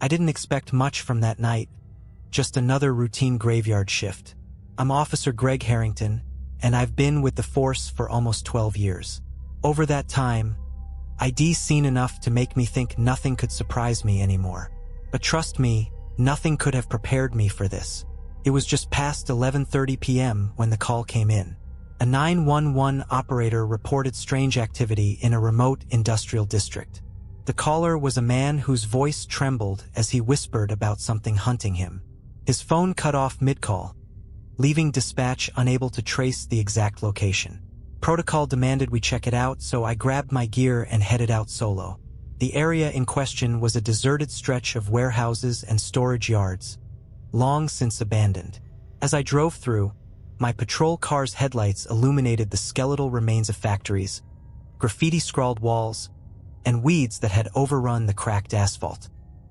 I didn't expect much from that night, just another routine graveyard shift. I'm Officer Greg Harrington, and I've been with the force for almost 12 years. Over that time, I'd seen enough to make me think nothing could surprise me anymore. But trust me, nothing could have prepared me for this. It was just past 11:30 p.m. when the call came in. A 911 operator reported strange activity in a remote industrial district. The caller was a man whose voice trembled as he whispered about something hunting him. His phone cut off mid-call, leaving dispatch unable to trace the exact location. Protocol demanded we check it out, so I grabbed my gear and headed out solo. The area in question was a deserted stretch of warehouses and storage yards, long since abandoned. As I drove through, my patrol car's headlights illuminated the skeletal remains of factories, graffiti-scrawled walls, and weeds that had overrun the cracked asphalt.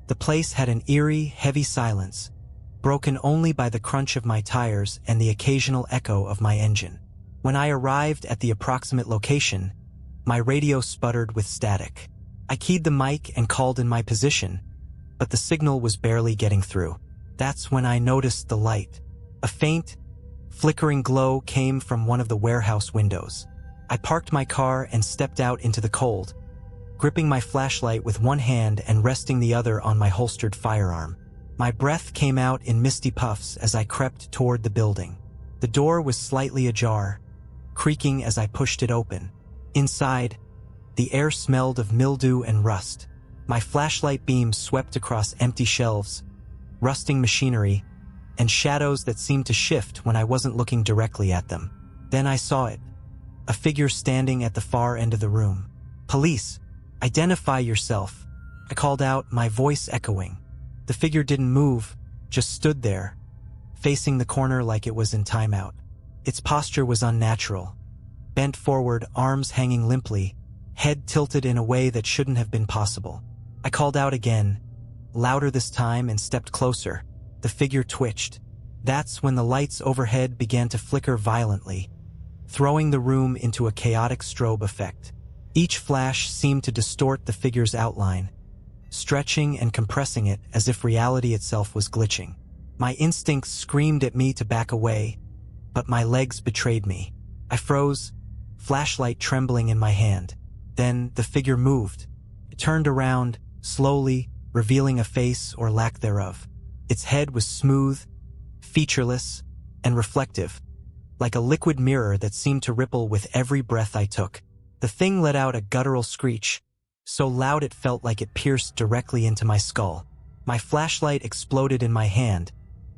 The place had an eerie, heavy silence, broken only by the crunch of my tires and the occasional echo of my engine. When I arrived at the approximate location, my radio sputtered with static. I keyed the mic and called in my position, but the signal was barely getting through. That's when I noticed the light. A faint, flickering glow came from one of the warehouse windows. I parked my car and stepped out into the cold, gripping my flashlight with one hand and resting the other on my holstered firearm. My breath came out in misty puffs as I crept toward the building. The door was slightly ajar, creaking as I pushed it open. Inside, the air smelled of mildew and rust. My flashlight beam swept across empty shelves, rusting machinery, and shadows that seemed to shift when I wasn't looking directly at them. Then I saw it, a figure standing at the far end of the room. "Police, identify yourself," I called out, my voice echoing. The figure didn't move, just stood there, facing the corner like it was in timeout. Its posture was unnatural, bent forward, arms hanging limply, head tilted in a way that shouldn't have been possible. I called out again, louder this time, and stepped closer. The figure twitched. That's when the lights overhead began to flicker violently, throwing the room into a chaotic strobe effect. Each flash seemed to distort the figure's outline, stretching and compressing it as if reality itself was glitching. My instincts screamed at me to back away, but my legs betrayed me. I froze, flashlight trembling in my hand. Then the figure moved. It turned around, slowly, revealing a face or lack thereof. Its head was smooth, featureless, and reflective, like a liquid mirror that seemed to ripple with every breath I took. The thing let out a guttural screech, so loud it felt like it pierced directly into my skull. My flashlight exploded in my hand,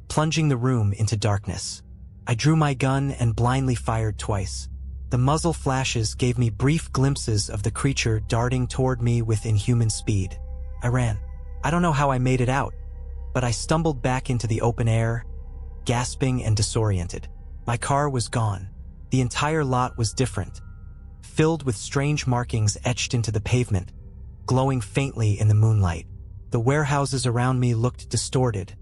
plunging the room into darkness. I drew my gun and blindly fired twice. The muzzle flashes gave me brief glimpses of the creature darting toward me with inhuman speed. I ran. I don't know how I made it out, but I stumbled back into the open air, gasping and disoriented. My car was gone. The entire lot was different, filled with strange markings etched into the pavement, glowing faintly in the moonlight. The warehouses around me looked distorted,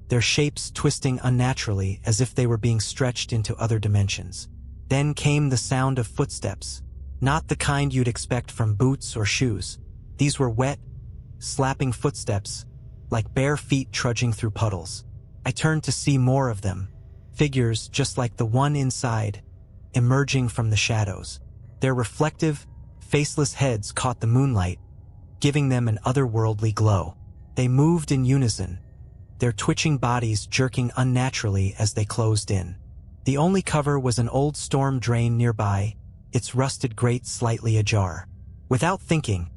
their shapes twisting unnaturally as if they were being stretched into other dimensions. Then came the sound of footsteps, not the kind you'd expect from boots or shoes. These were wet, slapping footsteps, like bare feet trudging through puddles. I turned to see more of them, figures just like the one inside, emerging from the shadows. Their reflective, faceless heads caught the moonlight, giving them an otherworldly glow. They moved in unison, their twitching bodies jerking unnaturally as they closed in. The only cover was an old storm drain nearby, its rusted grate slightly ajar. Without thinking,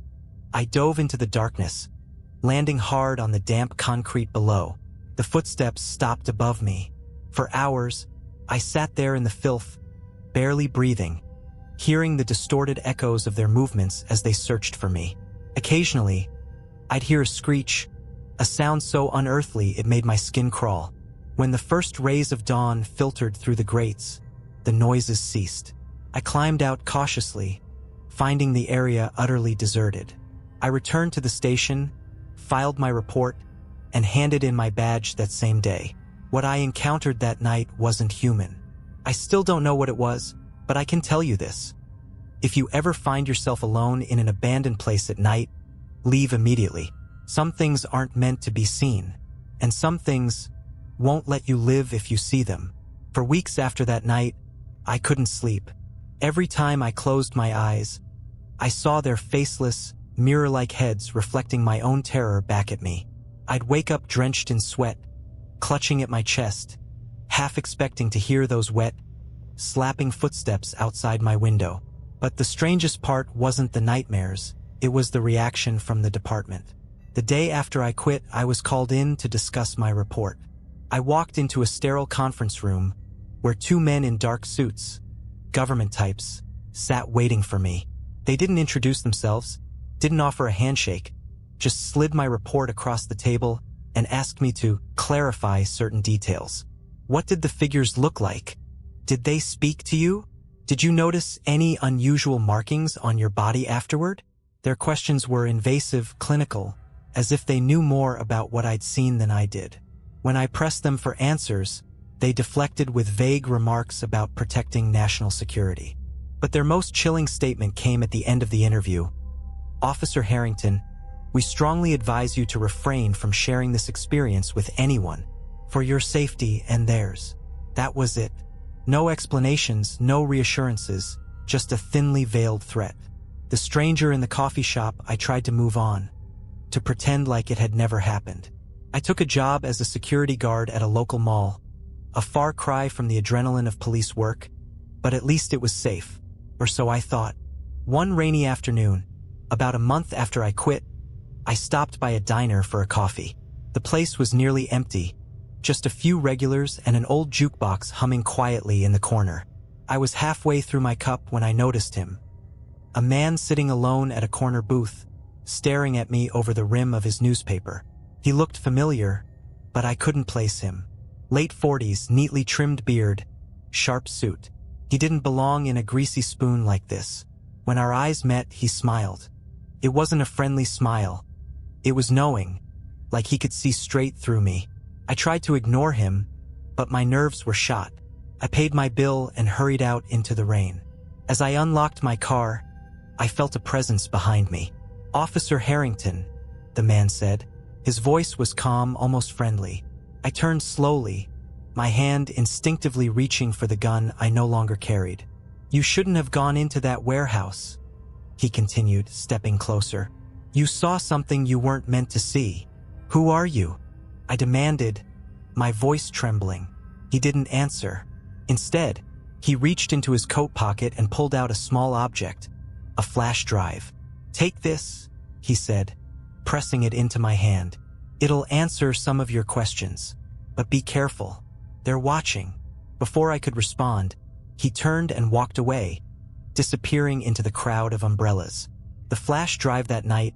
I dove into the darkness, landing hard on the damp concrete below. The footsteps stopped above me. For hours, I sat there in the filth, barely breathing, hearing the distorted echoes of their movements as they searched for me. Occasionally, I'd hear a screech, a sound so unearthly it made my skin crawl. When the first rays of dawn filtered through the grates, the noises ceased. I climbed out cautiously, finding the area utterly deserted. I returned to the station, filed my report, and handed in my badge that same day. What I encountered that night wasn't human. I still don't know what it was, but I can tell you this. If you ever find yourself alone in an abandoned place at night, leave immediately. Some things aren't meant to be seen, and some things won't let you live if you see them. For weeks after that night, I couldn't sleep. Every time I closed my eyes, I saw their faceless, mirror-like heads reflecting my own terror back at me. I'd wake up drenched in sweat, clutching at my chest, half expecting to hear those wet, slapping footsteps outside my window. But the strangest part wasn't the nightmares, it was the reaction from the department. The day after I quit, I was called in to discuss my report. I walked into a sterile conference room where two men in dark suits, government types, sat waiting for me. They didn't introduce themselves, didn't offer a handshake, just slid my report across the table and asked me to clarify certain details. What did the figures look like? Did they speak to you? Did you notice any unusual markings on your body afterward? Their questions were invasive, clinical, as if they knew more about what I'd seen than I did. When I pressed them for answers, they deflected with vague remarks about protecting national security. But their most chilling statement came at the end of the interview. "Officer Harrington, we strongly advise you to refrain from sharing this experience with anyone, for your safety and theirs." That was it. No explanations, no reassurances, just a thinly veiled threat. The stranger in the coffee shop, I tried to move on, to pretend like it had never happened. I took a job as a security guard at a local mall, a far cry from the adrenaline of police work, but at least it was safe, or so I thought. One rainy afternoon, about a month after I quit, I stopped by a diner for a coffee. The place was nearly empty, just a few regulars and an old jukebox humming quietly in the corner. I was halfway through my cup when I noticed him. A man sitting alone at a corner booth, staring at me over the rim of his newspaper. He looked familiar, but I couldn't place him. Late 40s, neatly trimmed beard, sharp suit. He didn't belong in a greasy spoon like this. When our eyes met, he smiled. It wasn't a friendly smile. It was knowing, like he could see straight through me. I tried to ignore him, but my nerves were shot. I paid my bill and hurried out into the rain. As I unlocked my car, I felt a presence behind me. "Officer Harrington," the man said. His voice was calm, almost friendly. I turned slowly, my hand instinctively reaching for the gun I no longer carried. "You shouldn't have gone into that warehouse," he continued, stepping closer. "You saw something you weren't meant to see. Who are you?" I demanded, my voice trembling. He didn't answer. Instead, he reached into his coat pocket and pulled out a small object, a flash drive. "Take this," he said, pressing it into my hand. "It'll answer some of your questions. But be careful. They're watching." Before I could respond, he turned and walked away, disappearing into the crowd of umbrellas. The flash drive that night,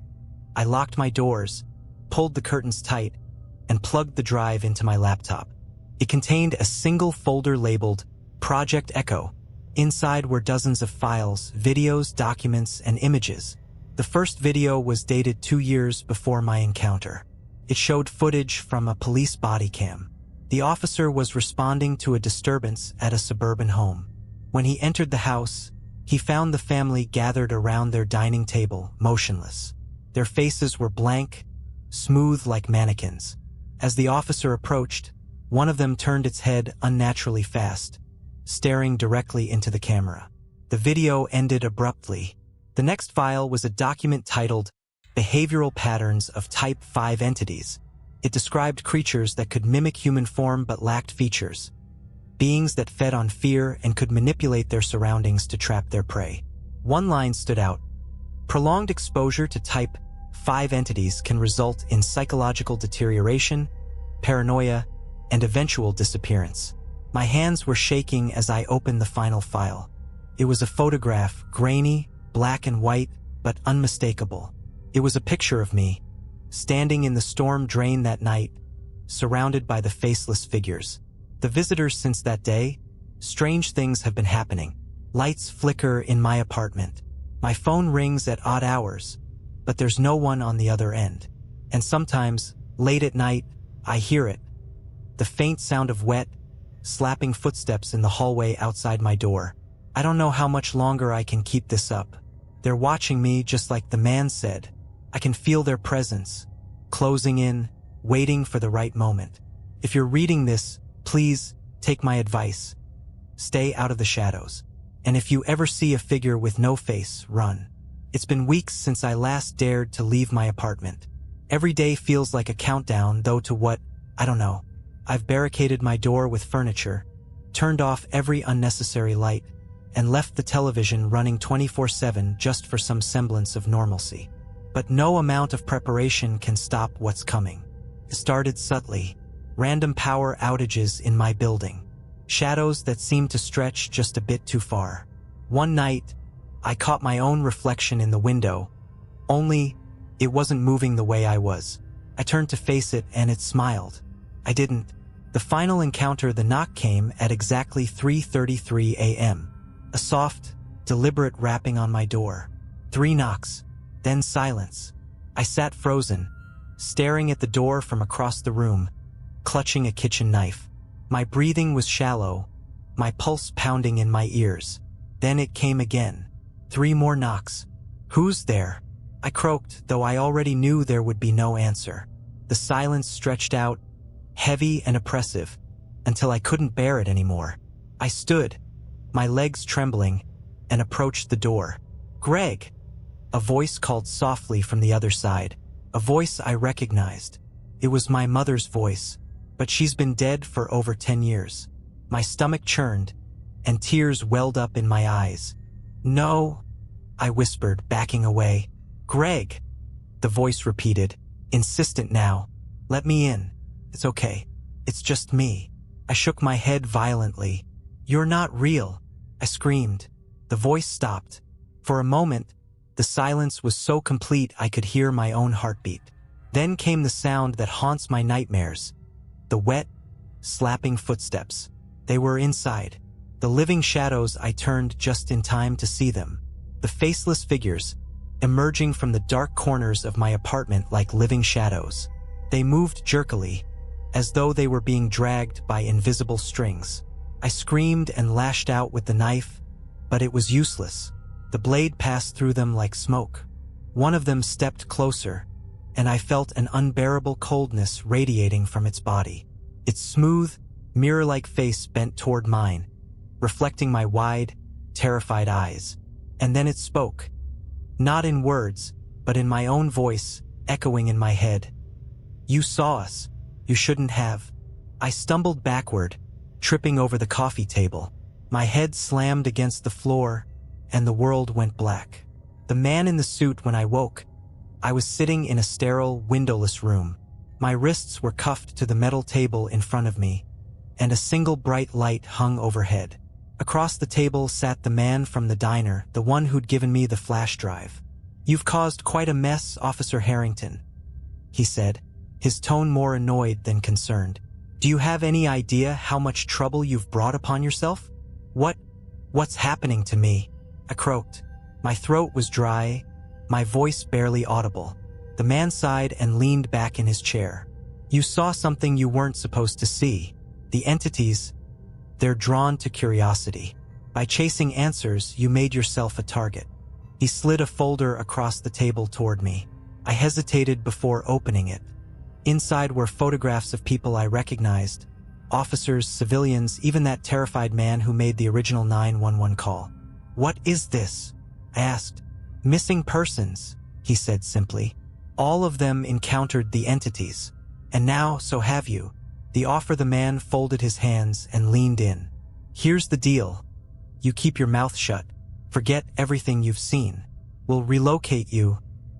I locked my doors, pulled the curtains tight, and plugged the drive into my laptop. It contained a single folder labeled Project Echo. Inside were dozens of files, videos, documents, and images. The first video was dated 2 years before my encounter. It showed footage from a police body cam. The officer was responding to a disturbance at a suburban home. When he entered the house, he found the family gathered around their dining table, motionless. Their faces were blank, smooth like mannequins. As the officer approached, one of them turned its head unnaturally fast, staring directly into the camera. The video ended abruptly. The next file was a document titled Behavioral Patterns of Type 5 Entities. It described creatures that could mimic human form but lacked features, beings that fed on fear and could manipulate their surroundings to trap their prey. One line stood out. "Prolonged exposure to Type 5 entities can result in psychological deterioration, paranoia, and eventual disappearance." My hands were shaking as I opened the final file. It was a photograph, grainy, black and white, but unmistakable. It was a picture of me, standing in the storm drain that night, surrounded by the faceless figures. The visitors since that day, strange things have been happening. Lights flicker in my apartment. My phone rings at odd hours, but there's no one on the other end. And sometimes, late at night, I hear it. The faint sound of wet, slapping footsteps in the hallway outside my door. I don't know how much longer I can keep this up. They're watching me just like the man said. I can feel their presence, closing in, waiting for the right moment. If you're reading this, please take my advice. Stay out of the shadows. And if you ever see a figure with no face, run. It's been weeks since I last dared to leave my apartment. Every day feels like a countdown, though to what? I don't know. I've barricaded my door with furniture, turned off every unnecessary light, and left the television running 24/7 just for some semblance of normalcy. But no amount of preparation can stop what's coming. It started subtly. Random power outages in my building. Shadows that seemed to stretch just a bit too far. One night, I caught my own reflection in the window, only it wasn't moving the way I was. I turned to face it and it smiled. I didn't. The final encounter, the knock, came at exactly 3:33 a.m. A soft, deliberate rapping on my door. 3 knocks, then silence. I sat frozen, staring at the door from across the room, clutching a kitchen knife. My breathing was shallow, my pulse pounding in my ears. Then it came again. 3 more knocks. "Who's there?" I croaked, though I already knew there would be no answer. The silence stretched out, heavy and oppressive, until I couldn't bear it anymore. I stood, my legs trembling, and approached the door. "Greg!" A voice called softly from the other side. A voice I recognized. It was my mother's voice, but she's been dead for over 10 years. My stomach churned, and tears welled up in my eyes. "No," I whispered, backing away. "Greg," the voice repeated, insistent now. "Let me in. It's okay. It's just me." I shook my head violently. "You're not real," I screamed. The voice stopped. For a moment, the silence was so complete I could hear my own heartbeat. Then came the sound that haunts my nightmares. The wet, slapping footsteps. They were inside. The living shadows. I turned just in time to see them. The faceless figures, emerging from the dark corners of my apartment like living shadows. They moved jerkily, as though they were being dragged by invisible strings. I screamed and lashed out with the knife, but it was useless. The blade passed through them like smoke. One of them stepped closer, and I felt an unbearable coldness radiating from its body. Its smooth, mirror-like face bent toward mine, reflecting my wide, terrified eyes. And then it spoke. Not in words, but in my own voice, echoing in my head. "You saw us. You shouldn't have." I stumbled backward, tripping over the coffee table. My head slammed against the floor, and the world went black. The man in the suit. When I woke, I was sitting in a sterile, windowless room. My wrists were cuffed to the metal table in front of me, and a single bright light hung overhead. Across the table sat the man from the diner, the one who'd given me the flash drive. "You've caused quite a mess, Officer Harrington," he said, his tone more annoyed than concerned. "Do you have any idea how much trouble you've brought upon yourself?" What's happening to me?" I croaked. My throat was dry, my voice barely audible. The man sighed and leaned back in his chair. "You saw something you weren't supposed to see. The entities, they're drawn to curiosity. By chasing answers, you made yourself a target." He slid a folder across the table toward me. I hesitated before opening it. Inside were photographs of people I recognized. Officers, civilians, even that terrified man who made the original 911 call. "What is this?" I asked. "Missing persons," he said simply. "All of them encountered the entities. And now, so have you." The man folded his hands and leaned in. "Here's the deal. You keep your mouth shut. Forget everything you've seen. We'll relocate you,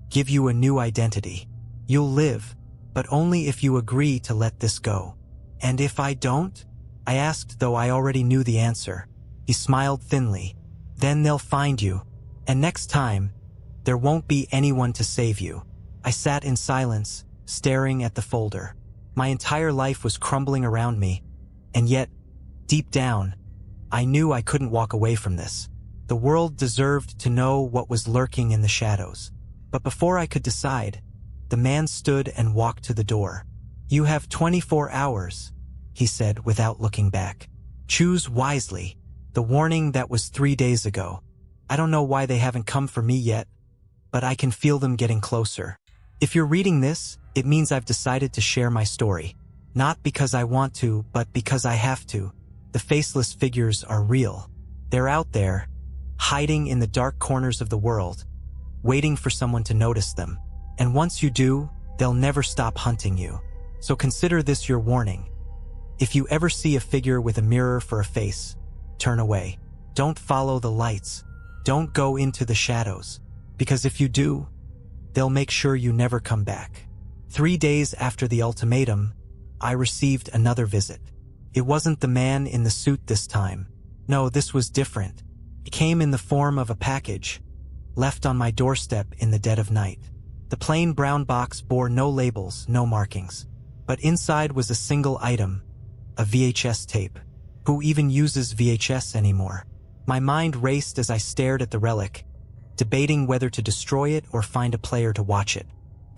give you a new identity. You'll live, but only if you agree to let this go." "And if I don't?" I asked, though I already knew the answer. He smiled thinly. "Then they'll find you. And next time, there won't be anyone to save you." I sat in silence, staring at the folder. My entire life was crumbling around me, and yet, deep down, I knew I couldn't walk away from this. The world deserved to know what was lurking in the shadows. But before I could decide, the man stood and walked to the door. "You have 24 hours, he said without looking back. "Choose wisely." The warning that was 3 days ago. I don't know why they haven't come for me yet, but I can feel them getting closer. If you're reading this, it means I've decided to share my story. Not because I want to, but because I have to. The faceless figures are real. They're out there, hiding in the dark corners of the world, waiting for someone to notice them. And once you do, they'll never stop hunting you. So consider this your warning. If you ever see a figure with a mirror for a face, turn away. Don't follow the lights. Don't go into the shadows. Because if you do, they'll make sure you never come back. 3 days after the ultimatum, I received another visit. It wasn't the man in the suit this time. No, this was different. It came in the form of a package, left on my doorstep in the dead of night. The plain brown box bore no labels, no markings. But inside was a single item, a VHS tape. Who even uses VHS anymore? My mind raced as I stared at the relic, debating whether to destroy it or find a player to watch it.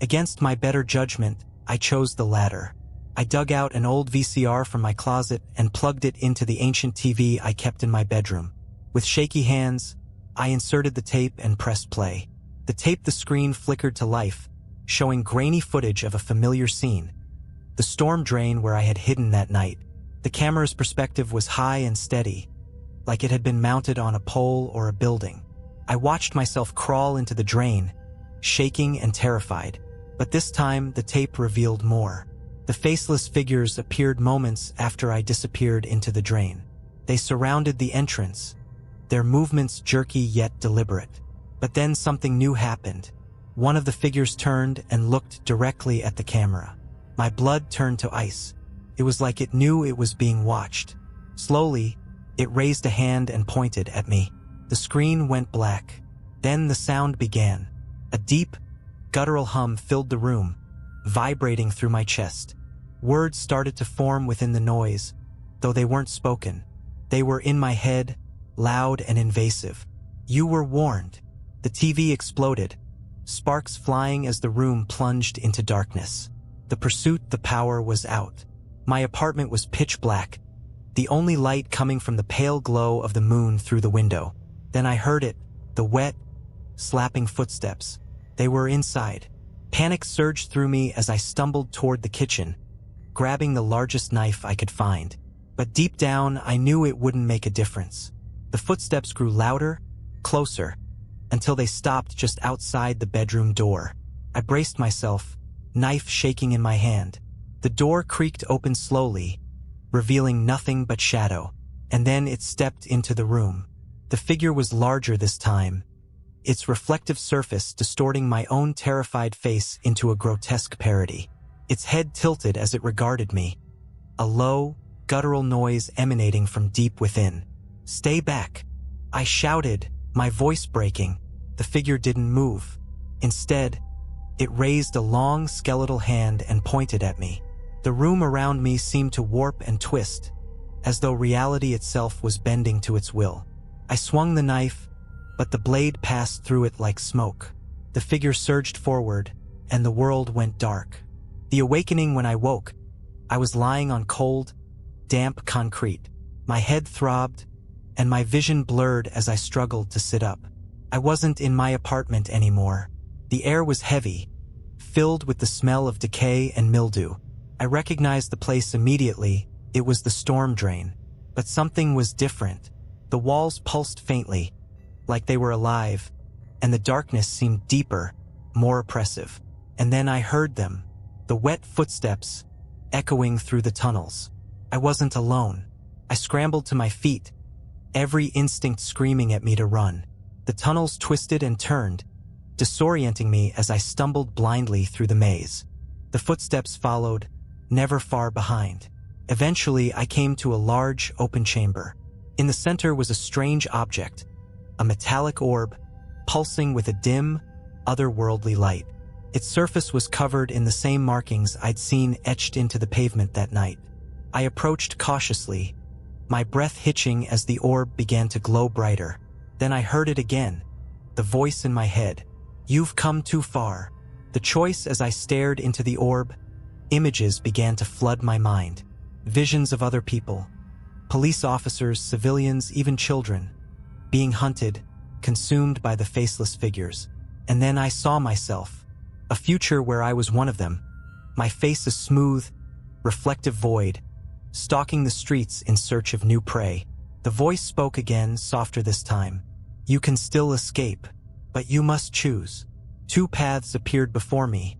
Against my better judgment, I chose the latter. I dug out an old VCR from my closet and plugged it into the ancient TV I kept in my bedroom. With shaky hands, I inserted the tape and pressed play. The screen flickered to life, showing grainy footage of a familiar scene. The storm drain where I had hidden that night. The camera's perspective was high and steady, like it had been mounted on a pole or a building. I watched myself crawl into the drain, shaking and terrified. But this time, the tape revealed more. The faceless figures appeared moments after I disappeared into the drain. They surrounded the entrance, their movements jerky yet deliberate. But then something new happened. One of the figures turned and looked directly at the camera. My blood turned to ice. It was like it knew it was being watched. Slowly, it raised a hand and pointed at me. The screen went black. Then the sound began. A deep, guttural hum filled the room, vibrating through my chest. Words started to form within the noise, though they weren't spoken. They were in my head, loud and invasive. You were warned. The TV exploded, sparks flying as the room plunged into darkness. The pursuit, the power was out. My apartment was pitch black, the only light coming from the pale glow of the moon through the window. Then I heard it, the wet, slapping footsteps. They were inside. Panic surged through me as I stumbled toward the kitchen, grabbing the largest knife I could find. But deep down, I knew it wouldn't make a difference. The footsteps grew louder, closer, until they stopped just outside the bedroom door. I braced myself, knife shaking in my hand. The door creaked open slowly, revealing nothing but shadow, and then it stepped into the room. The figure was larger this time, its reflective surface distorting my own terrified face into a grotesque parody. Its head tilted as it regarded me, a low, guttural noise emanating from deep within. "Stay back," I shouted, my voice breaking. The figure didn't move. Instead, it raised a long skeletal hand and pointed at me. The room around me seemed to warp and twist, as though reality itself was bending to its will. I swung the knife, but the blade passed through it like smoke. The figure surged forward, and the world went dark. The awakening when I woke, I was lying on cold, damp concrete. My head throbbed, and my vision blurred as I struggled to sit up. I wasn't in my apartment anymore. The air was heavy, filled with the smell of decay and mildew. I recognized the place immediately. It was the storm drain. But something was different. The walls pulsed faintly, like they were alive, and the darkness seemed deeper, more oppressive. And then I heard them, the wet footsteps, echoing through the tunnels. I wasn't alone. I scrambled to my feet, every instinct screaming at me to run. The tunnels twisted and turned, disorienting me as I stumbled blindly through the maze. The footsteps followed, never far behind. Eventually, I came to a large, open chamber. In the center was a strange object, a metallic orb, pulsing with a dim, otherworldly light. Its surface was covered in the same markings I'd seen etched into the pavement that night. I approached cautiously, my breath hitching as the orb began to glow brighter. Then I heard it again, the voice in my head. "You've come too far." The choice as I stared into the orb, images began to flood my mind. Visions of other people, police officers, civilians, even children, being hunted, consumed by the faceless figures. And then I saw myself, A future where I was one of them. My face a smooth, reflective void, stalking the streets in search of new prey. The voice spoke again, softer this time. You can still escape, but you must choose. Two paths appeared before me,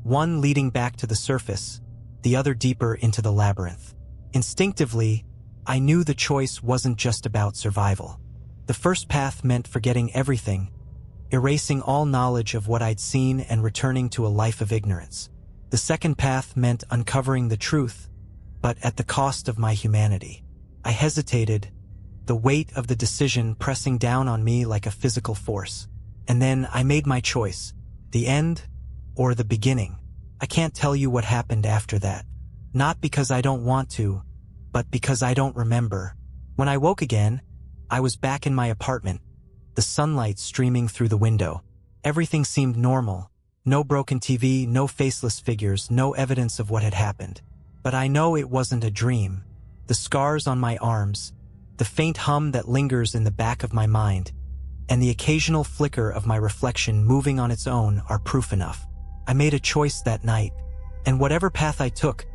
one leading back to the surface, the other deeper into the labyrinth. Instinctively, I knew the choice wasn't just about survival. The first path meant forgetting everything, erasing all knowledge of what I'd seen and returning to a life of ignorance. The second path meant uncovering the truth, but at the cost of my humanity. I hesitated, the weight of the decision pressing down on me like a physical force. And then I made my choice. The end or the beginning. I can't tell you what happened after that. Not because I don't want to, but because I don't remember. When I woke again, I was back in my apartment, the sunlight streaming through the window. Everything seemed normal. No broken TV, no faceless figures, no evidence of what had happened. But I know it wasn't a dream. The scars on my arms, the faint hum that lingers in the back of my mind, and the occasional flicker of my reflection moving on its own are proof enough. I made a choice that night, and whatever path I took,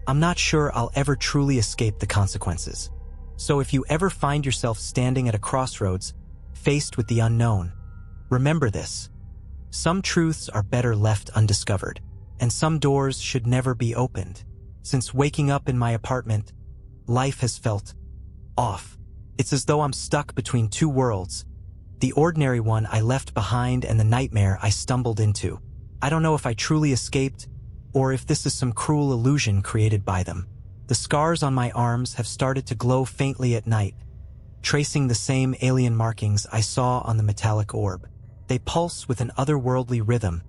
I'm not sure I'll ever truly escape the consequences. So if you ever find yourself standing at a crossroads, faced with the unknown, remember this. Some truths are better left undiscovered, and some doors should never be opened. Since waking up in my apartment, life has felt off. It's as though I'm stuck between two worlds, the ordinary one I left behind and the nightmare I stumbled into. I don't know if I truly escaped, or if this is some cruel illusion created by them. The scars on my arms have started to glow faintly at night, tracing the same alien markings I saw on the metallic orb. They pulse with an otherworldly rhythm,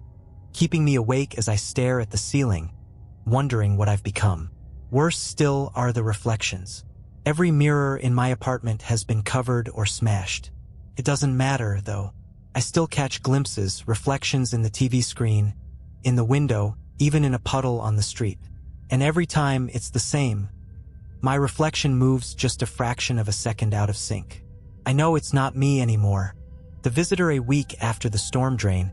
keeping me awake as I stare at the ceiling, wondering what I've become. Worse still are the reflections. Every mirror in my apartment has been covered or smashed. It doesn't matter, though. I still catch glimpses, reflections in the TV screen, in the window, even in a puddle on the street. And every time it's the same. My reflection moves just a fraction of a second out of sync. I know it's not me anymore. The visitor a week after the storm drain,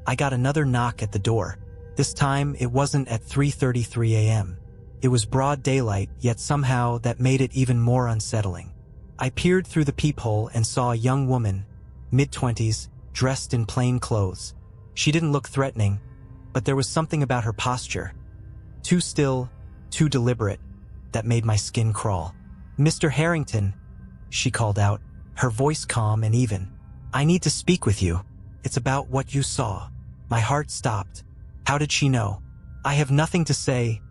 I got another knock at the door. This time it wasn't at 3:33 a.m. It was broad daylight, yet somehow that made it even more unsettling. I peered through the peephole and saw a young woman, mid-20s, dressed in plain clothes. She didn't look threatening, but there was something about her posture, too still, too deliberate, that made my skin crawl. "Mr. Harrington," she called out, her voice calm and even. "I need to speak with you. It's about what you saw." My heart stopped. How did she know? "I have nothing to say,"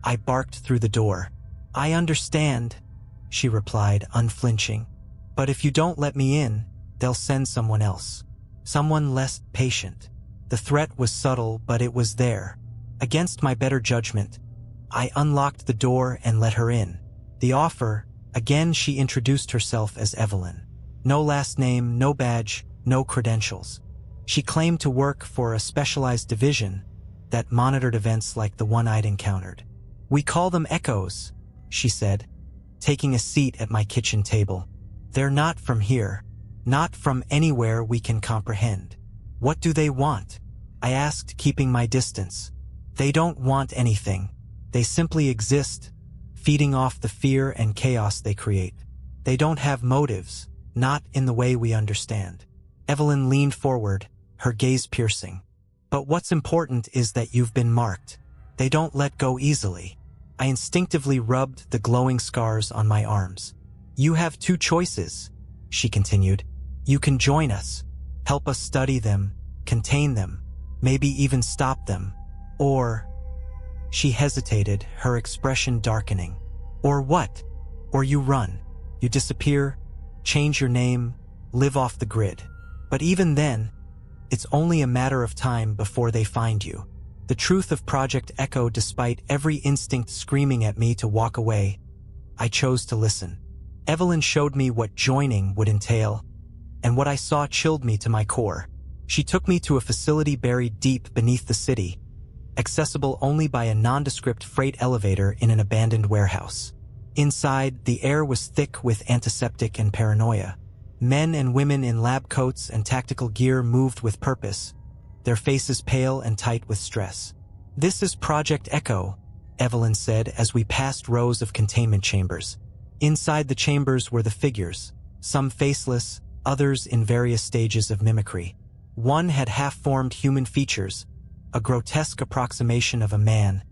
I barked through the door. "I understand," she replied, unflinching. "But if you don't let me in, they'll send someone else. Someone less patient." The threat was subtle, but it was there. Against my better judgment, I unlocked the door and let her in. The offer, again she introduced herself as Evelyn. No last name, no badge, no credentials. She claimed to work for a specialized division that monitored events like the one I'd encountered. "We call them echoes," she said, taking a seat at my kitchen table. "They're not from here, not from anywhere we can comprehend." "What do they want?" I asked, keeping my distance. "They don't want anything. They simply exist, feeding off the fear and chaos they create. They don't have motives, not in the way we understand." Evelyn leaned forward, her gaze piercing. "But what's important is that you've been marked. They don't let go easily." I instinctively rubbed the glowing scars on my arms. "You have two choices," she continued. "You can join us, help us study them, contain them, maybe even stop them. Or..." She hesitated, her expression darkening. "Or what? Or you run. You disappear, change your name, live off the grid. But even then, it's only a matter of time before they find you." The truth of Project Echo, despite every instinct screaming at me to walk away, I chose to listen. Evelyn showed me what joining would entail, and what I saw chilled me to my core. She took me to a facility buried deep beneath the city, accessible only by a nondescript freight elevator in an abandoned warehouse. Inside, the air was thick with antiseptic and paranoia. Men and women in lab coats and tactical gear moved with purpose, their faces pale and tight with stress. "This is Project Echo," Evelyn said as we passed rows of containment chambers. Inside the chambers were the figures, some faceless, others in various stages of mimicry. One had half-formed human features, a grotesque approximation of a man,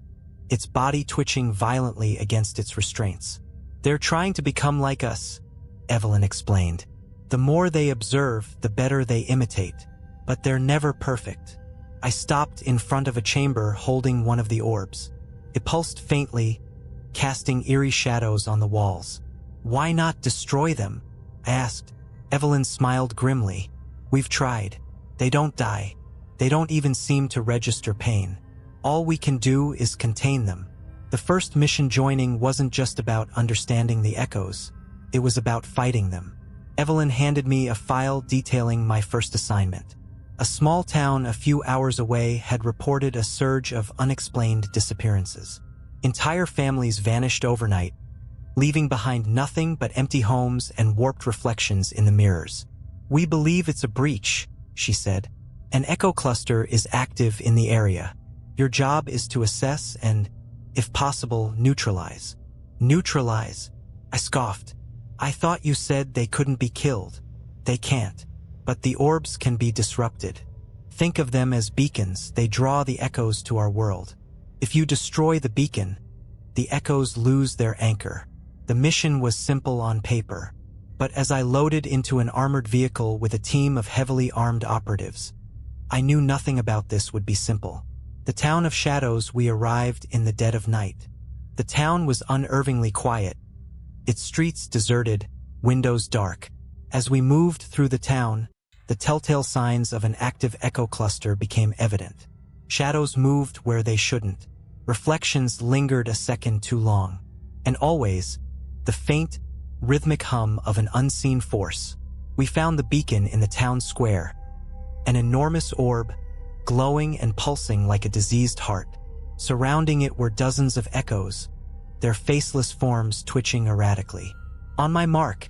its body twitching violently against its restraints. "They're trying to become like us," Evelyn explained. "The more they observe, the better they imitate. But they're never perfect." I stopped in front of a chamber holding one of the orbs. It pulsed faintly, casting eerie shadows on the walls. "Why not destroy them?" I asked. Evelyn smiled grimly. "We've tried. They don't die. They don't even seem to register pain. All we can do is contain them." The first mission joining wasn't just about understanding the echoes. It was about fighting them. Evelyn handed me a file detailing my first assignment. A small town a few hours away had reported a surge of unexplained disappearances. Entire families vanished overnight, leaving behind nothing but empty homes and warped reflections in the mirrors. "We believe it's a breach," she said. "An echo cluster is active in the area. Your job is to assess and, if possible, neutralize." "Neutralize?" I scoffed. "I thought you said they couldn't be killed." "They can't. But the orbs can be disrupted. Think of them as beacons. They draw the echoes to our world. If you destroy the beacon, the echoes lose their anchor." The mission was simple on paper, but as I loaded into an armored vehicle with a team of heavily armed operatives, I knew nothing about this would be simple. The town of Shadows, we arrived in the dead of night. The town was unnervingly quiet, its streets deserted, windows dark. As we moved through the town, the telltale signs of an active echo cluster became evident. Shadows moved where they shouldn't. Reflections lingered a second too long. And always, the faint, rhythmic hum of an unseen force. We found the beacon in the town square, an enormous orb, glowing and pulsing like a diseased heart. Surrounding it were dozens of echoes, their faceless forms twitching erratically. "On my mark,"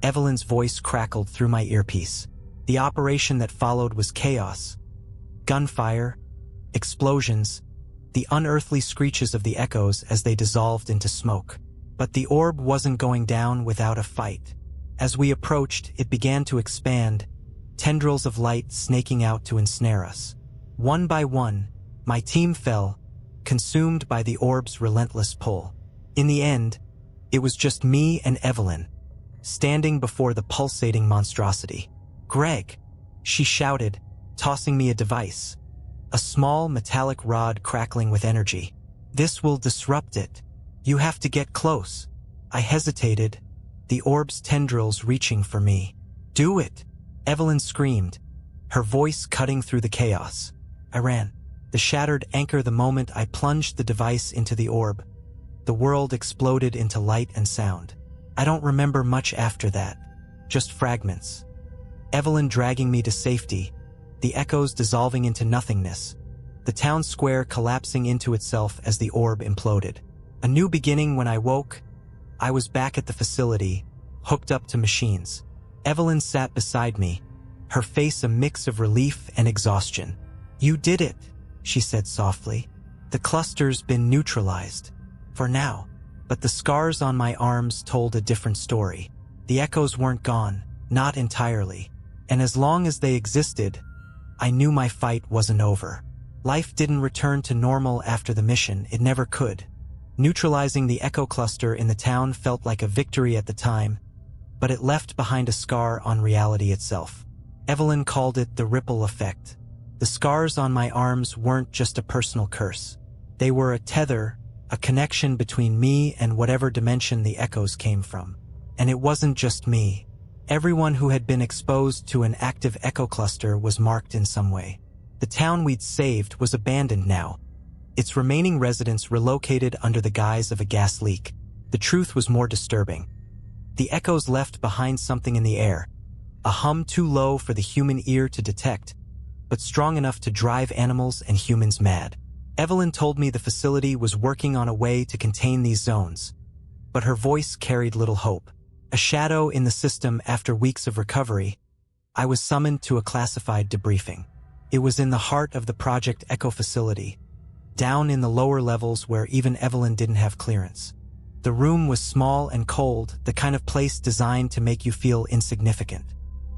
Evelyn's voice crackled through my earpiece. The operation that followed was chaos. Gunfire, explosions, the unearthly screeches of the echoes as they dissolved into smoke. But the orb wasn't going down without a fight. As we approached, it began to expand, tendrils of light snaking out to ensnare us. One by one, my team fell, consumed by the orb's relentless pull. In the end, it was just me and Evelyn, standing before the pulsating monstrosity. "Greg," she shouted, tossing me a device. A small metallic rod crackling with energy. "This will disrupt it. You have to get close." I hesitated, the orb's tendrils reaching for me. "Do it!" Evelyn screamed, her voice cutting through the chaos. I ran, the shattered anchor the moment I plunged the device into the orb. The world exploded into light and sound. I don't remember much after that, just fragments. Evelyn dragging me to safety, the echoes dissolving into nothingness, the town square collapsing into itself as the orb imploded. A new beginning. When I woke, I was back at the facility, hooked up to machines. Evelyn sat beside me, her face a mix of relief and exhaustion. "You did it," she said softly. "The cluster's been neutralized. For now." But the scars on my arms told a different story. The echoes weren't gone, not entirely. And as long as they existed, I knew my fight wasn't over. Life didn't return to normal after the mission. It never could. Neutralizing the echo cluster in the town felt like a victory at the time, but it left behind a scar on reality itself. Evelyn called it the ripple effect. The scars on my arms weren't just a personal curse. They were a tether, a connection between me and whatever dimension the echoes came from. And it wasn't just me. Everyone who had been exposed to an active echo cluster was marked in some way. The town we'd saved was abandoned now, its remaining residents relocated under the guise of a gas leak. The truth was more disturbing. The echoes left behind something in the air, a hum too low for the human ear to detect, but strong enough to drive animals and humans mad. Evelyn told me the facility was working on a way to contain these zones, but her voice carried little hope. A shadow in the system. After weeks of recovery, I was summoned to a classified debriefing. It was in the heart of the Project Echo facility, down in the lower levels where even Evelyn didn't have clearance. The room was small and cold, the kind of place designed to make you feel insignificant.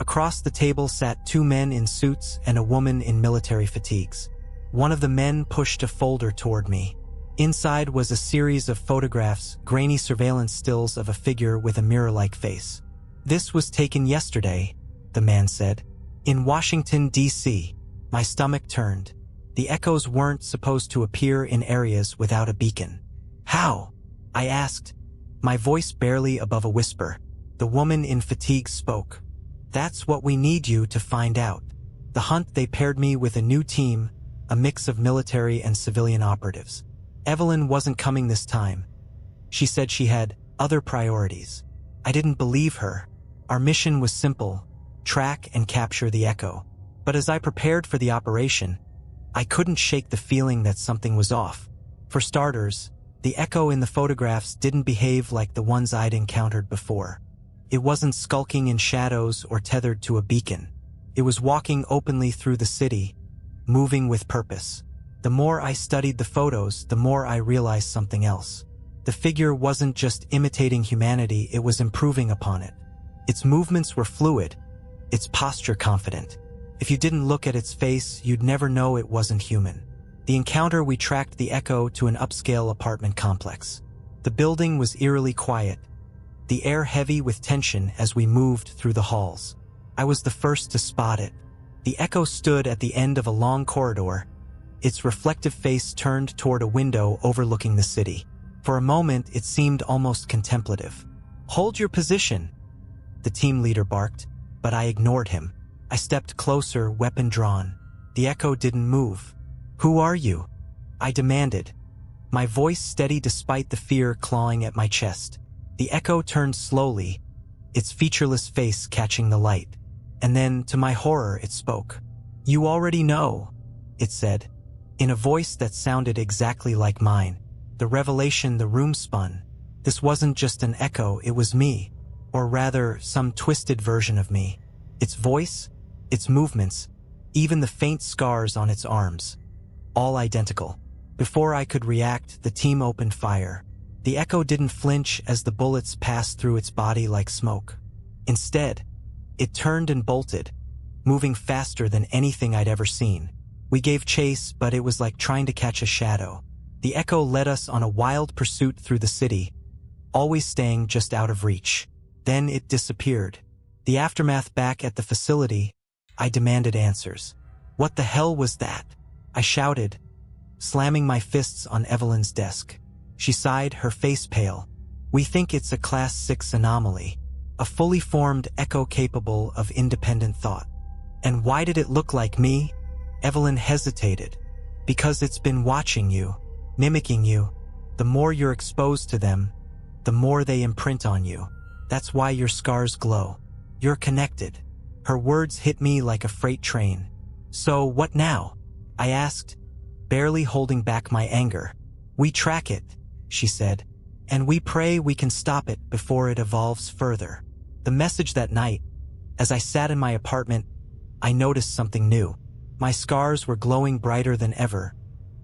Across the table sat two men in suits and a woman in military fatigues. One of the men pushed a folder toward me. Inside was a series of photographs, grainy surveillance stills of a figure with a mirror-like face. "This was taken yesterday," the man said. "In Washington, D.C." My stomach turned. The echoes weren't supposed to appear in areas without a beacon. "How?" I asked, my voice barely above a whisper. The woman in fatigue spoke. "That's what we need you to find out." The hunt, they paired me with a new team, a mix of military and civilian operatives. Evelyn wasn't coming this time. She said she had other priorities. I didn't believe her. Our mission was simple: track and capture the Echo. But as I prepared for the operation, I couldn't shake the feeling that something was off. For starters, the Echo in the photographs didn't behave like the ones I'd encountered before. It wasn't skulking in shadows or tethered to a beacon. It was walking openly through the city, moving with purpose. The more I studied the photos, the more I realized something else. The figure wasn't just imitating humanity, it was improving upon it. Its movements were fluid, its posture confident. If you didn't look at its face, you'd never know it wasn't human. The encounter, we tracked the Echo to an upscale apartment complex. The building was eerily quiet, the air heavy with tension as we moved through the halls. I was the first to spot it. The Echo stood at the end of a long corridor, its reflective face turned toward a window overlooking the city. For a moment, it seemed almost contemplative. "Hold your position," the team leader barked, but I ignored him. I stepped closer, weapon drawn. The Echo didn't move. "Who are you?" I demanded, my voice steady despite the fear clawing at my chest. The Echo turned slowly, its featureless face catching the light. And then, to my horror, it spoke. "You already know," it said, in a voice that sounded exactly like mine. The revelation, the room spun. This wasn't just an Echo, it was me. Or rather, some twisted version of me. Its voice, its movements, even the faint scars on its arms. All identical. Before I could react, the team opened fire. The Echo didn't flinch as the bullets passed through its body like smoke. Instead, it turned and bolted, moving faster than anything I'd ever seen. We gave chase, but it was like trying to catch a shadow. The Echo led us on a wild pursuit through the city, always staying just out of reach. Then it disappeared. The aftermath, back at the facility, I demanded answers. "What the hell was that?" I shouted, slamming my fists on Evelyn's desk. She sighed, her face pale. "We think it's a Class 6 anomaly, a fully formed Echo capable of independent thought." "And why did it look like me?" Evelyn hesitated. "Because it's been watching you, mimicking you. The more you're exposed to them, the more they imprint on you. That's why your scars glow. You're connected." Her words hit me like a freight train. "So what now?" I asked, barely holding back my anger. "We track it," she said, "and we pray we can stop it before it evolves further." The message that night, as I sat in my apartment, I noticed something new. My scars were glowing brighter than ever,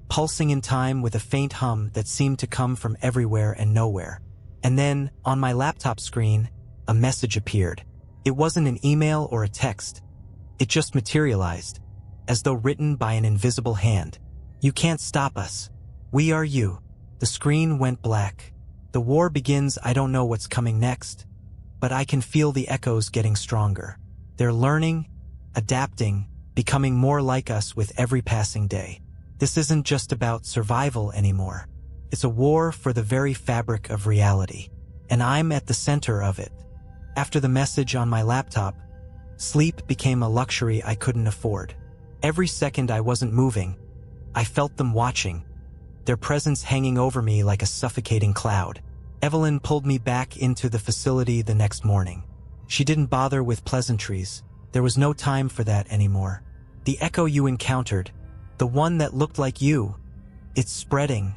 pulsing in time with a faint hum that seemed to come from everywhere and nowhere. And then, on my laptop screen, a message appeared. It wasn't an email or a text. It just materialized, as though written by an invisible hand. "You can't stop us. We are you." The screen went black. "The war begins. I don't know what's coming next, but I can feel the Echoes getting stronger. They're learning, adapting, becoming more like us with every passing day. This isn't just about survival anymore. It's a war for the very fabric of reality, and I'm at the center of it." After the message on my laptop, sleep became a luxury I couldn't afford. Every second I wasn't moving, I felt them watching, their presence hanging over me like a suffocating cloud. Evelyn pulled me back into the facility the next morning. She didn't bother with pleasantries. There was no time for that anymore. "The Echo you encountered, the one that looked like you, it's spreading,"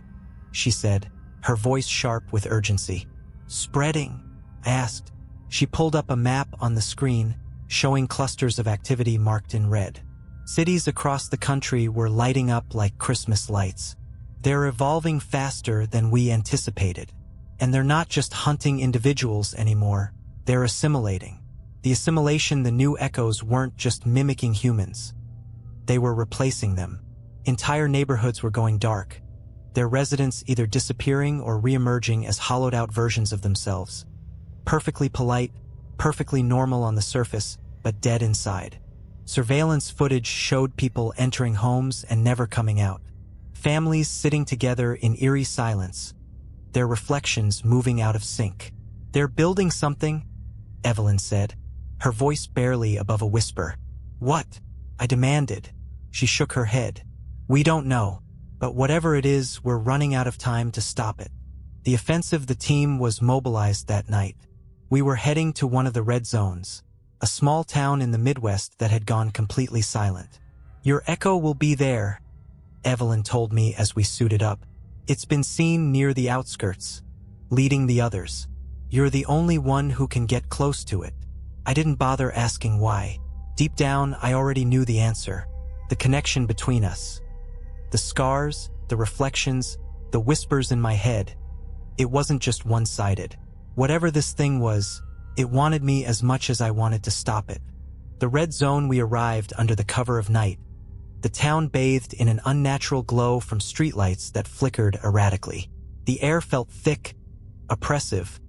she said, her voice sharp with urgency. "Spreading?" I asked. She pulled up a map on the screen, showing clusters of activity marked in red. Cities across the country were lighting up like Christmas lights. They're evolving faster than we anticipated. And they're not just hunting individuals anymore, they're assimilating. The assimilation, the new echoes weren't just mimicking humans. They were replacing them. Entire neighborhoods were going dark, their residents either disappearing or re-emerging as hollowed-out versions of themselves. Perfectly polite, perfectly normal on the surface, but dead inside. Surveillance footage showed people entering homes and never coming out. Families sitting together in eerie silence, their reflections moving out of sync. "They're building something," Evelyn said, her voice barely above a whisper. "What?" I demanded. She shook her head. "We don't know, but whatever it is, we're running out of time to stop it." The offensive, the team was mobilized that night. We were heading to one of the red zones, a small town in the Midwest that had gone completely silent. "Your echo will be there," Evelyn told me as we suited up. "It's been seen near the outskirts, leading the others. You're the only one who can get close to it." I didn't bother asking why. Deep down, I already knew the answer. The connection between us. The scars, the reflections, the whispers in my head. It wasn't just one-sided. Whatever this thing was, it wanted me as much as I wanted to stop it. The red zone, we arrived under the cover of night. The town bathed in an unnatural glow from streetlights that flickered erratically. The air felt thick, oppressive,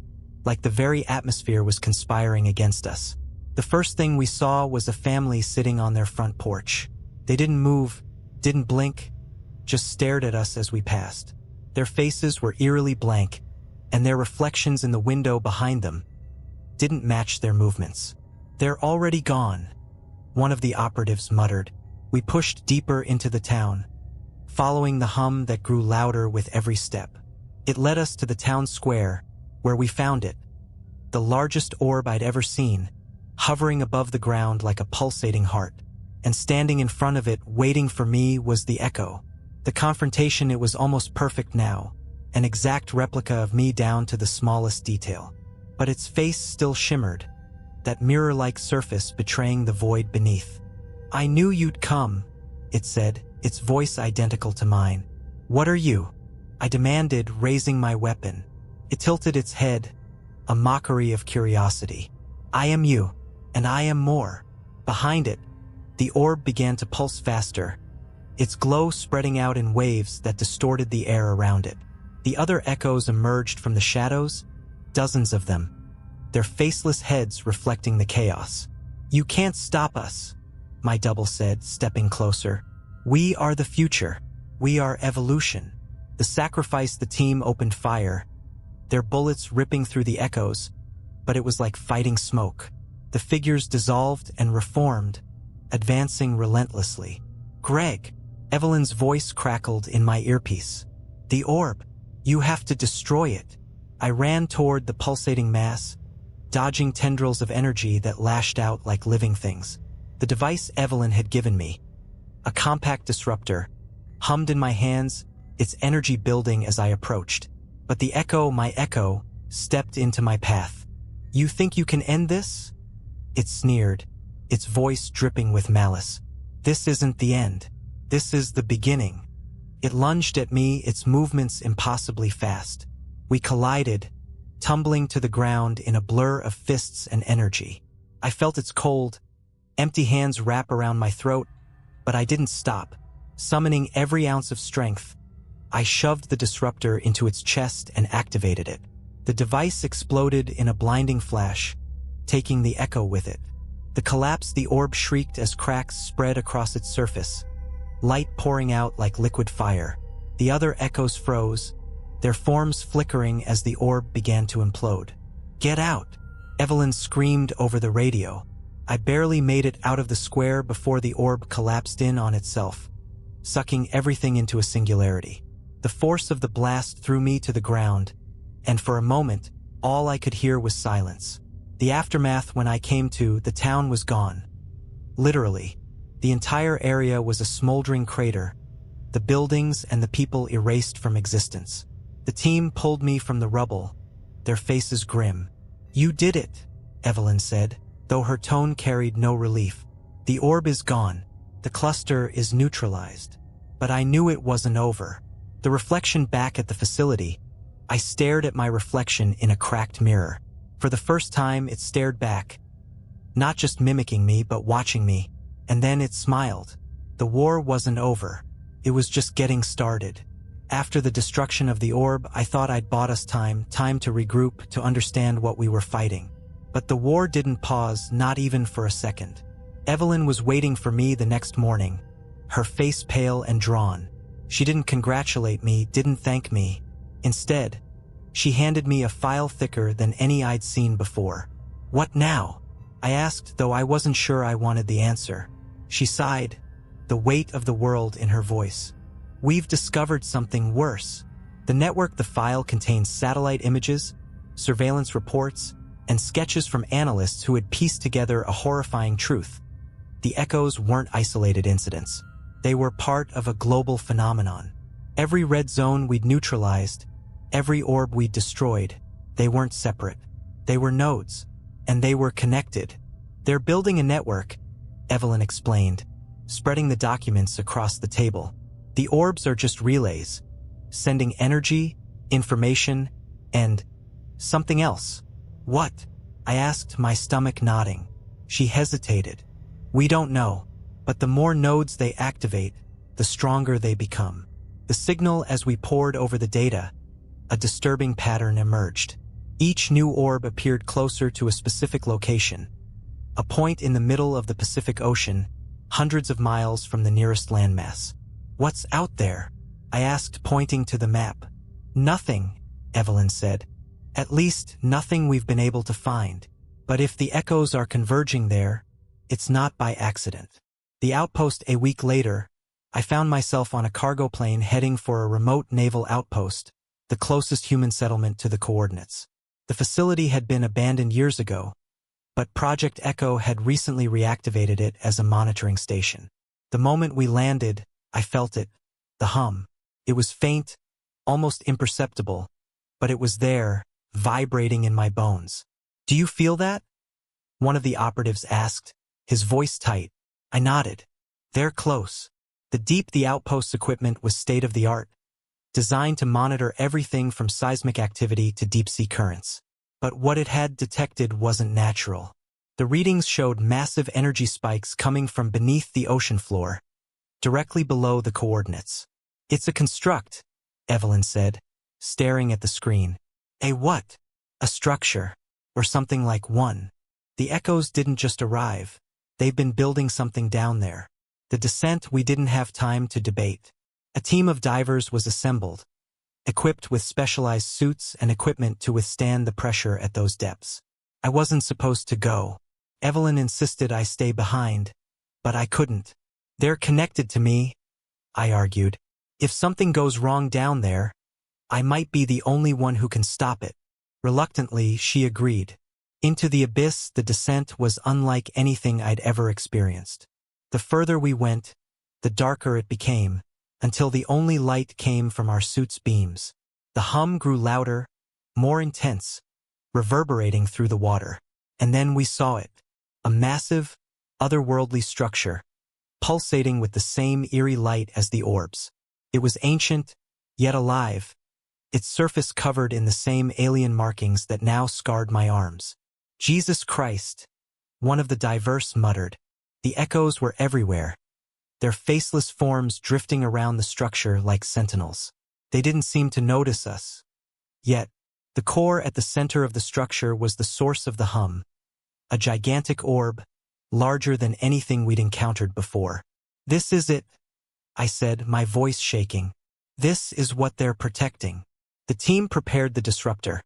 like the very atmosphere was conspiring against us. The first thing we saw was a family sitting on their front porch. They didn't move, didn't blink, just stared at us as we passed. Their faces were eerily blank, and their reflections in the window behind them didn't match their movements. "They're already gone," one of the operatives muttered. We pushed deeper into the town, following the hum that grew louder with every step. It led us to the town square, where we found it, the largest orb I'd ever seen, hovering above the ground like a pulsating heart. And standing in front of it, waiting for me, was the echo. The confrontation, it was almost perfect now, an exact replica of me down to the smallest detail. But its face still shimmered, that mirror-like surface betraying the void beneath. "I knew you'd come," it said, its voice identical to mine. "What are you?" I demanded, raising my weapon. It tilted its head, a mockery of curiosity. "I am you, and I am more." Behind it, the orb began to pulse faster, its glow spreading out in waves that distorted the air around it. The other echoes emerged from the shadows, dozens of them, their faceless heads reflecting the chaos. "You can't stop us," my double said, stepping closer. "We are the future. We are evolution." The sacrifice, the team opened fire, their bullets ripping through the echoes, but it was like fighting smoke. The figures dissolved and reformed, advancing relentlessly. "Greg," Evelyn's voice crackled in my earpiece. "The orb. You have to destroy it." I ran toward the pulsating mass, dodging tendrils of energy that lashed out like living things. The device Evelyn had given me, a compact disruptor, hummed in my hands, its energy building as I approached. But the echo, my echo, stepped into my path. "You think you can end this?" It sneered, its voice dripping with malice. "This isn't the end. This is the beginning." It lunged at me, its movements impossibly fast. We collided, tumbling to the ground in a blur of fists and energy. I felt its cold, empty hands wrap around my throat, but I didn't stop. Summoning every ounce of strength, I shoved the disruptor into its chest and activated it. The device exploded in a blinding flash, taking the echo with it. The collapse, the orb shrieked as cracks spread across its surface, light pouring out like liquid fire. The other echoes froze, their forms flickering as the orb began to implode. "Get out!" Evelyn screamed over the radio. I barely made it out of the square before the orb collapsed in on itself, sucking everything into a singularity. The force of the blast threw me to the ground, and for a moment, all I could hear was silence. The aftermath, when I came to, the town was gone. Literally, the entire area was a smoldering crater, the buildings and the people erased from existence. The team pulled me from the rubble, their faces grim. "You did it," Evelyn said, though her tone carried no relief. "The orb is gone. The cluster is neutralized. But I knew it wasn't over. The reflection back at the facility. I stared at my reflection in a cracked mirror. For the first time, it stared back. Not just mimicking me, but watching me. And then it smiled. The war wasn't over. It was just getting started. After the destruction of the orb, I thought I'd bought us time to regroup, to understand what we were fighting. But the war didn't pause, not even for a second. Evelyn was waiting for me the next morning, her face pale and drawn. She didn't congratulate me, didn't thank me. Instead, she handed me a file thicker than any I'd seen before. "What now?" I asked, though I wasn't sure I wanted the answer. She sighed, the weight of the world in her voice. "We've discovered something worse." The network the file contains satellite images, surveillance reports, and sketches from analysts who had pieced together a horrifying truth. The echoes weren't isolated incidents. They were part of a global phenomenon. Every red zone we'd neutralized, every orb we'd destroyed, they weren't separate. They were nodes, and they were connected. "They're building a network," Evelyn explained, spreading the documents across the table. "The orbs are just relays, sending energy, information, and something else." "What?" I asked, my stomach nodding. She hesitated. "We don't know, but the more nodes they activate, the stronger they become." The signal as we pored over the data, a disturbing pattern emerged. Each new orb appeared closer to a specific location, a point in the middle of the Pacific Ocean, hundreds of miles from the nearest landmass. "What's out there?" I asked, pointing to the map. "Nothing," Evelyn said. "At least, nothing we've been able to find. But if the echoes are converging there, it's not by accident." The outpost. A week later, I found myself on a cargo plane heading for a remote naval outpost, the closest human settlement to the coordinates. The facility had been abandoned years ago, but Project Echo had recently reactivated it as a monitoring station. The moment we landed, I felt it, the hum. It was faint, almost imperceptible, but it was there, vibrating in my bones. "Do you feel that?" one of the operatives asked, his voice tight. I nodded. "They're close." The outpost's equipment was state-of-the-art, designed to monitor everything from seismic activity to deep-sea currents. But what it had detected wasn't natural. The readings showed massive energy spikes coming from beneath the ocean floor, directly below the coordinates. "It's a construct," Evelyn said, staring at the screen. "A what?" "A structure. Or something like one. The echoes didn't just arrive. They've been building something down there." The descent we didn't have time to debate. A team of divers was assembled, equipped with specialized suits and equipment to withstand the pressure at those depths. I wasn't supposed to go. Evelyn insisted I stay behind, but I couldn't. "They're connected to me," I argued. "If something goes wrong down there, I might be the only one who can stop it." Reluctantly, she agreed. Into the abyss, the descent was unlike anything I'd ever experienced. The further we went, the darker it became, until the only light came from our suits' beams. The hum grew louder, more intense, reverberating through the water. And then we saw it. A massive, otherworldly structure, pulsating with the same eerie light as the orbs. It was ancient, yet alive, its surface covered in the same alien markings that now scarred my arms. "Jesus Christ," one of the divers muttered. The echoes were everywhere, their faceless forms drifting around the structure like sentinels. They didn't seem to notice us. Yet, the core at the center of the structure was the source of the hum, a gigantic orb, larger than anything we'd encountered before. "This is it," I said, my voice shaking. "This is what they're protecting." The team prepared the disruptor,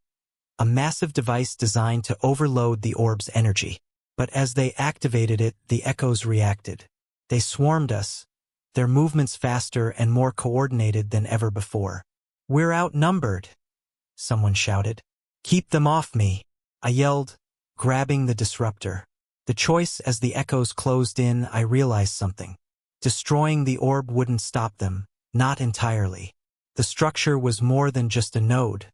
a massive device designed to overload the orb's energy. But as they activated it, the echoes reacted. They swarmed us, their movements faster and more coordinated than ever before. "We're outnumbered," someone shouted. "Keep them off me," I yelled, grabbing the disruptor. The choice. As the echoes closed in, I realized something. Destroying the orb wouldn't stop them, not entirely. The structure was more than just a node.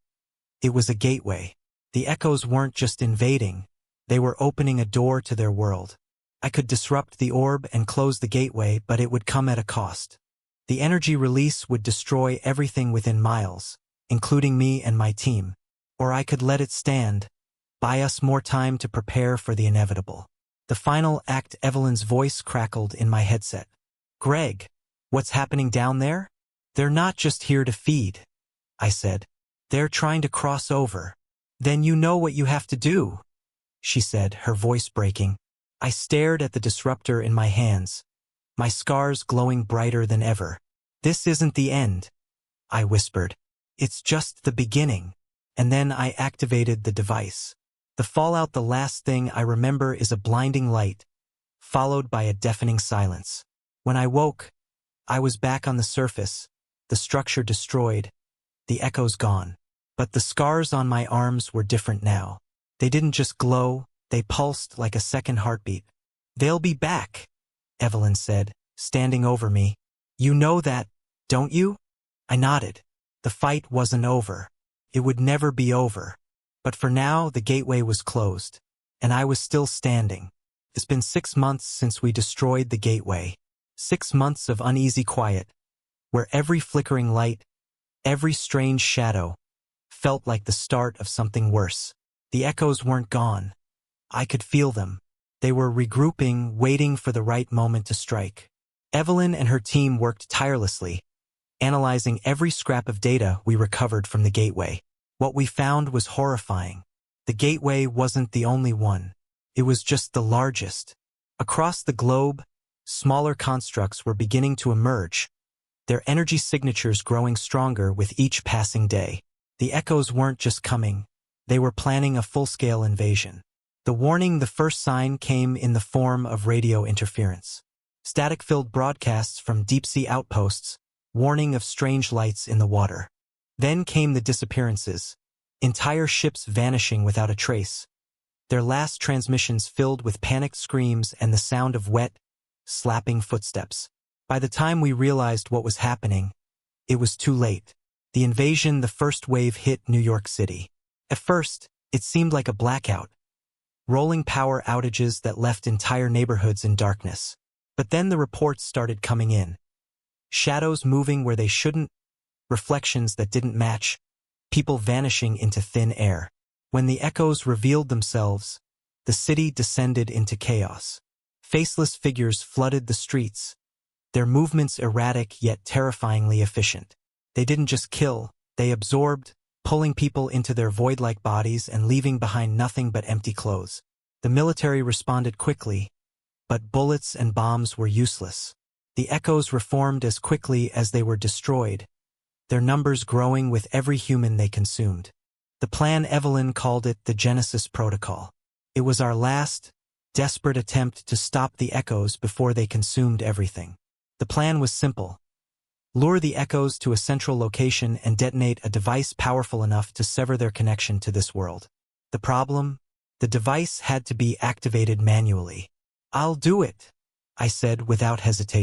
It was a gateway. The echoes weren't just invading. They were opening a door to their world, I could disrupt the orb and close the gateway, but it would come at a cost. The energy release would destroy everything within miles, including me and my team. Or I could let it stand, buy us more time to prepare for the inevitable. The final act. Evelyn's voice crackled in my headset. Greg, what's happening down there? They're not just here to feed, I said. They're trying to cross over. Then you know what you have to do, she said, her voice breaking. I stared at the disruptor in my hands, my scars glowing brighter than ever. This isn't the end, I whispered. It's just the beginning. And then I activated the device. The fallout. The last thing I remember is a blinding light, followed by a deafening silence. When I woke, I was back on the surface, the structure destroyed, the echoes gone. But the scars on my arms were different now. They didn't just glow, they pulsed like a second heartbeat. They'll be back, Evelyn said, standing over me. You know that, don't you? I nodded. The fight wasn't over. It would never be over. But for now, the gateway was closed, and I was still standing. It's been 6 months since we destroyed the gateway. 6 months of uneasy quiet, where every flickering light, every strange shadow, felt like the start of something worse. The echoes weren't gone. I could feel them. They were regrouping, waiting for the right moment to strike. Evelyn and her team worked tirelessly, analyzing every scrap of data we recovered from the gateway. What we found was horrifying. The gateway wasn't the only one. It was just the largest. Across the globe, smaller constructs were beginning to emerge, their energy signatures growing stronger with each passing day. The echoes weren't just coming. They were planning a full-scale invasion. The warning. The first sign came in the form of radio interference. Static-filled broadcasts from deep-sea outposts, warning of strange lights in the water. Then came the disappearances, entire ships vanishing without a trace, their last transmissions filled with panicked screams and the sound of wet, slapping footsteps. By the time we realized what was happening, it was too late. The invasion. The first wave hit New York City. At first, it seemed like a blackout, rolling power outages that left entire neighborhoods in darkness. But then the reports started coming in. Shadows moving where they shouldn't, reflections that didn't match, people vanishing into thin air. When the echoes revealed themselves, the city descended into chaos. Faceless figures flooded the streets, their movements erratic yet terrifyingly efficient. They didn't just kill, they absorbed, pulling people into their void-like bodies and leaving behind nothing but empty clothes. The military responded quickly, but bullets and bombs were useless. The echoes reformed as quickly as they were destroyed, their numbers growing with every human they consumed. The plan. Evelyn called it the Genesis Protocol. It was our last, desperate attempt to stop the echoes before they consumed everything. The plan was simple. Lure the echoes to a central location and detonate a device powerful enough to sever their connection to this world. The problem? The device had to be activated manually. I'll do it, I said without hesitation.